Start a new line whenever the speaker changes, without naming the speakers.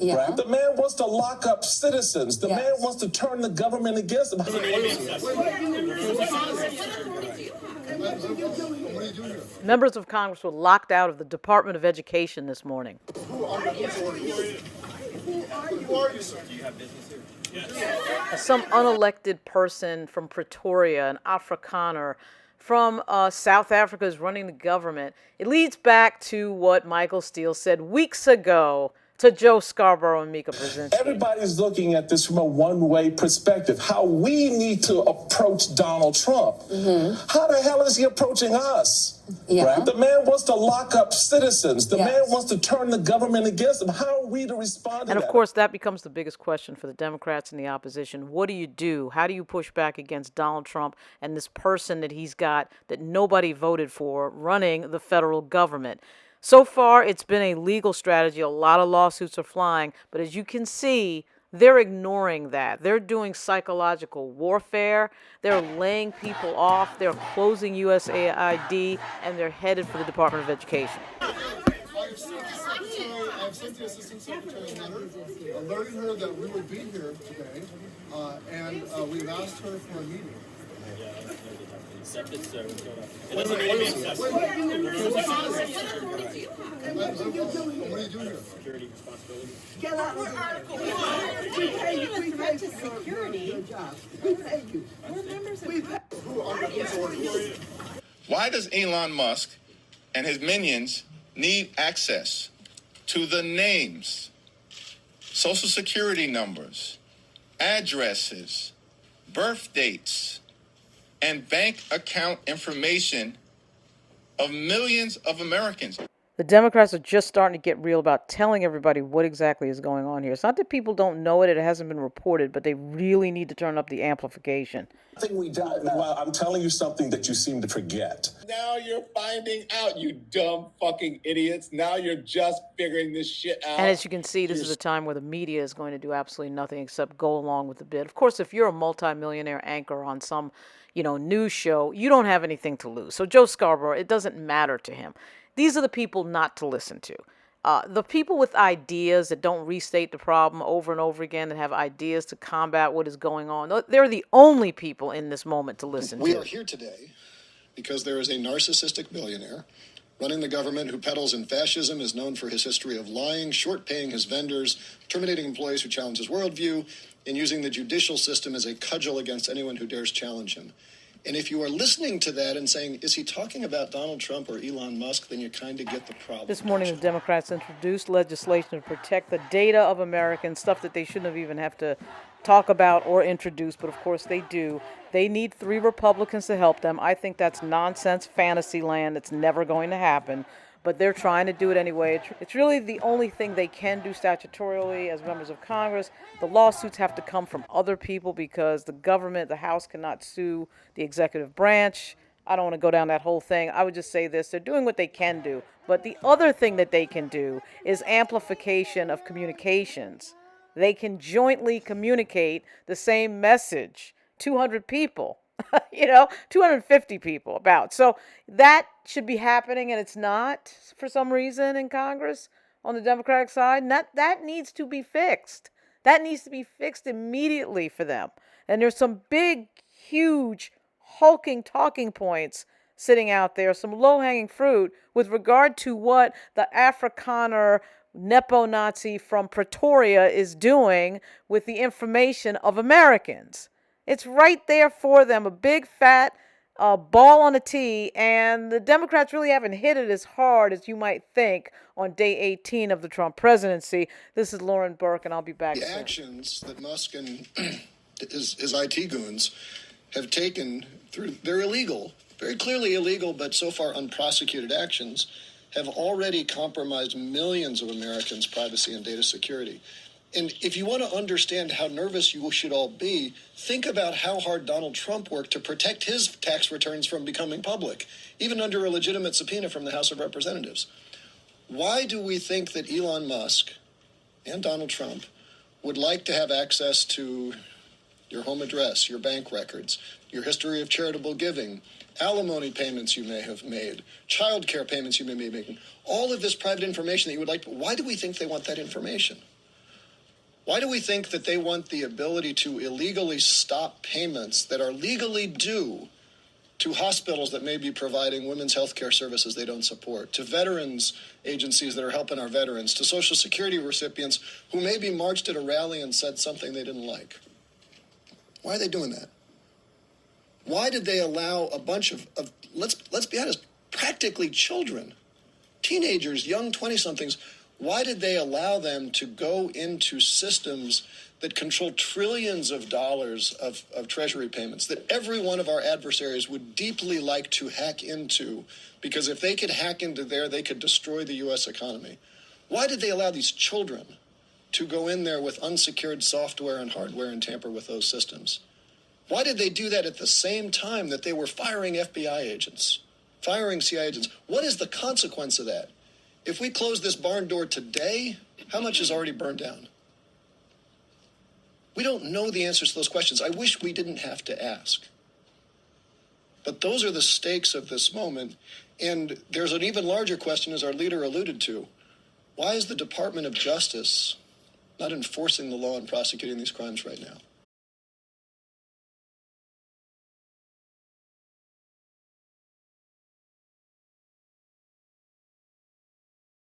Yeah.
Right? The man wants to lock up citizens. The man wants to turn the government against them.
Members of Congress were locked out of the Department of Education this morning.
Who are you, sir? Do you have business here?
Some unelected person from Pretoria, an Afrikaner from South Africa, is running the government. It leads back to what Michael Steele said weeks ago to Joe Scarborough and Mika Brzezinski.
Everybody's looking at this from a one-way perspective, how we need to approach Donald Trump. How the hell is he approaching us? Right? The man wants to lock up citizens. The man wants to turn the government against them. How are we to respond to that?
And of course, that becomes the biggest question for the Democrats and the opposition. What do you do? How do you push back against Donald Trump and this person that he's got that nobody voted for running the federal government? So far, it's been a legal strategy. A lot of lawsuits are flying. But as you can see, they're ignoring that. They're doing psychological warfare. They're laying people off. They're closing USAID, and they're headed for the Department of Education.
I've sent the Assistant Secretary a letter alerting her that we would be here today, and we've asked her for a meeting. What are you doing here? Security responsibility.
Get out of we pay you. We pay to security. We pay you. We're members of
Who are you?
Why does Elon Musk and his minions need access to the names, social security numbers, addresses, birth dates, and bank account information of millions of Americans?
The Democrats are just starting to get real about telling everybody what exactly is going on here. It's not that people don't know it hasn't been reported, but they really need to turn up the amplification.
I think we got, well, I'm telling you something that you seem to forget.
Now you're finding out, you dumb fucking idiots. Now you're just figuring this shit out.
And as you can see, this is a time where the media is going to do absolutely nothing except go along with the bid. Of course, if you're a multimillionaire anchor on some, news show, you don't have anything to lose. So Joe Scarborough, it doesn't matter to him. These are the people not to listen to. The people with ideas that don't restate the problem over and over again, that have ideas to combat what is going on, they're the only people in this moment to listen to.
We are here today because there is a narcissistic billionaire running the government who peddles in fascism, is known for his history of lying, short-paying his vendors, terminating employees who challenge his worldview, and using the judicial system as a cudgel against anyone who dares challenge him. And if you are listening to that and saying, is he talking about Donald Trump or Elon Musk, then you kind of get the problem.
This morning, the Democrats introduced legislation to protect the data of Americans, stuff that they shouldn't have even have to talk about or introduce, but of course they do. They need 3 Republicans to help them. I think that's nonsense fantasy land. It's never going to happen. But they're trying to do it anyway. It's really the only thing they can do statutorily as members of Congress. The lawsuits have to come from other people because the government, the House, cannot sue the executive branch. I don't want to go down that whole thing. I would just say this. They're doing what they can do. But the other thing that they can do is amplification of communications. They can jointly communicate the same message. 200 people. 250 people about. So that should be happening, and it's not for some reason in Congress on the Democratic side. That needs to be fixed. That needs to be fixed immediately for them. And there's some big, huge, hulking talking points sitting out there, some low-hanging fruit with regard to what the Afrikaner Nepo-Nazi from Pretoria is doing with the information of Americans. It's right there for them, a big, fat ball on a tee, and the Democrats really haven't hit it as hard as you might think on day 18 of the Trump presidency. This is Lauren Burke, and I'll be back soon.
The actions that Musk and his IT goons have taken they're illegal, very clearly illegal, but so far unprosecuted actions, have already compromised millions of Americans' privacy and data security. And if you want to understand how nervous you should all be, think about how hard Donald Trump worked to protect his tax returns from becoming public, even under a legitimate subpoena from the House of Representatives. Why do we think that Elon Musk and Donald Trump would like to have access to your home address, your bank records, your history of charitable giving, alimony payments you may have made, child care payments you may be making, all of this private information that you would like? Why do we think they want that information? Why do we think that they want the ability to illegally stop payments that are legally due to hospitals that may be providing women's health care services they don't support, to veterans agencies that are helping our veterans, to Social Security recipients who maybe marched at a rally and said something they didn't like? Why are they doing that? Why did they allow a bunch of let's be honest, practically children, teenagers, young 20-somethings, why did they allow them to go into systems that control trillions of dollars of treasury payments that every one of our adversaries would deeply like to hack into? Because if they could hack into there, they could destroy the U.S. economy. Why did they allow these children to go in there with unsecured software and hardware and tamper with those systems? Why did they do that at the same time that they were firing FBI agents, firing CIA agents? What is the consequence of that? If we close this barn door today, how much is already burned down? We don't know the answers to those questions. I wish we didn't have to ask. But those are the stakes of this moment. And there's an even larger question, as our leader alluded to. Why is the Department of Justice not enforcing the law and prosecuting these crimes right now?